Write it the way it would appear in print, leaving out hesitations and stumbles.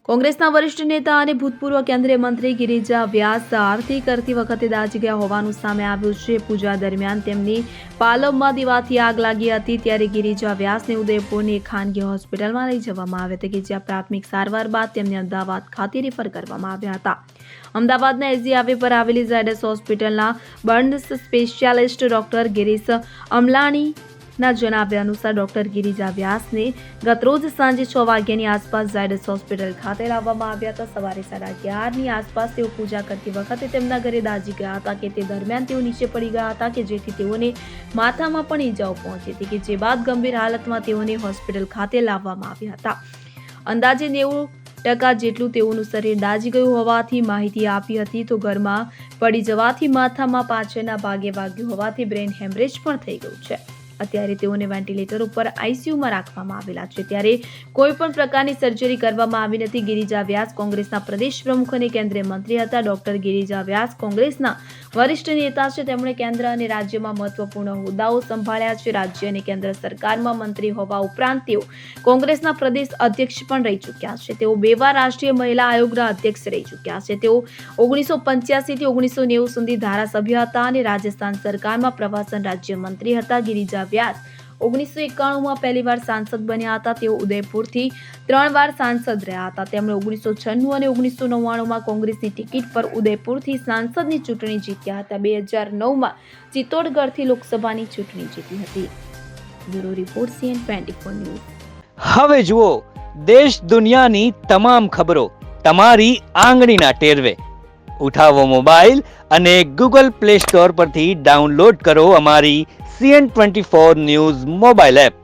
કોંગ્રેસના વરિષ્ઠ નેતા અને ભૂતપૂર્વ કેન્દ્રીય મંત્રી ગિરિજા વ્યાસ આરતી કરતી વખતે દાઝી ગયા હોવાનું સામે આવ્યું છે। પૂજા દરમિયાન તેમની પાલવમાં દીવાથી આગ લાગી હતી, ત્યારે ગિરિજા વ્યાસને ઉદયપુરની એક ખાનગી હોસ્પિટલમાં લઈ જવામાં આવ્યા હતા, કે જ્યાં પ્રાથમિક સારવાર બાદ તેમને અમદાવાદ ખાતે રિફર કરવામાં આવ્યા હતા। અમદાવાદના એસજી હાઈવે પર આવેલી ઝાયડસ હોસ્પિટલના બર્ન્સ સ્પેશિયાલિસ્ટ ડોક્ટર ગિરીશ અમલાણી ના જણાવ્યા અનુસાર ડોક્ટર ગિરિજા વ્યાસને ગતરોજ સાંજે 6 વાગ્યાની આસપાસ ઝાયડસ હોસ્પિટલ ખાતે લાવવામાં આવ્યા હતા। સવારે 11:30ની આસપાસ તેઓ પૂજા કરતી વખતે તેમના ઘરે દાઝી ગયા હતા, કે તે દરમિયાન તેઓ નીચે પડી ગયા હતા, કે જેથી તેઓને માથામાં પણ ઈજાઓ પહોંચી હતી, કે જે બાદ ગંભીર હાલતમાં તેઓને હોસ્પિટલ ખાતે લાવવામાં આવ્યા હતા। અંદાજે 90% જેટલું તેઓનું શરીર દાઝી ગયું હોવાથી માહિતી આપી હતી, તો ઘરમાં પડી જવાથી માથામાં પાછળના ભાગે વાગ્યું હોવાથી બ્રેન હેમરેજ પણ થઈ ગયું છે। અત્યારે તેઓને વેન્ટિલેટર ઉપર આઈસીયુમાં રાખવામાં આવેલા છે, ત્યારે કોઈ પણ પ્રકારની સર્જરી કરવામાં આવી નથી। ગિરિજા વ્યાસ કોંગ્રેસના પ્રદેશ પ્રમુખ અને કેન્દ્રીય મંત્રી હતા। ડોક્ટર ગિરિજા વ્યાસ કોંગ્રેસના વરિષ્ઠ નેતા છે। તેમણે કેન્દ્ર અને રાજ્યમાં મહત્વપૂર્ણ હોદ્દાઓ સંભાળ્યા છે। રાજ્ય અને કેન્દ્ર સરકારમાં મંત્રી હોવા ઉપરાંત તેઓ કોંગ્રેસના પ્રદેશ અધ્યક્ષ પણ રહી ચૂક્યા છે। તેઓ 2 વાર રાષ્ટ્રીય મહિલા આયોગના અધ્યક્ષ રહી ચૂક્યા છે। તેઓ 1985 થી 1990 સુધી ધારાસભ્ય હતા અને રાજસ્થાન સરકારમાં પ્રવાસન રાજ્યમંત્રી હતા। ગિરિજા વ્યાસ 1991માં પહેલીવાર સાંસદ બન્યા હતા। તેઓ ઉદયપુરથી 3 વાર સાંસદ રહ્યા હતા। તેમણે 1996 અને 1999માં કોંગ્રેસની ટિકિટ પર ઉદયપુરથી સાંસદની ચૂંટણી જીત્યા હતા। 2009માં ચિત્તોડગઢથી લોકસભાની ચૂંટણી જીતી હતી। Bureau report CN24 news. હવે જુઓ દેશ દુનિયાની તમામ ખબરો તમારી આંગળીના ટેરવે। ઉઠાવો મોબાઈલ અને Google Play Store પરથી ડાઉનલોડ કરો અમારી CN24 ન્યૂઝ મોબાઈલ એપ।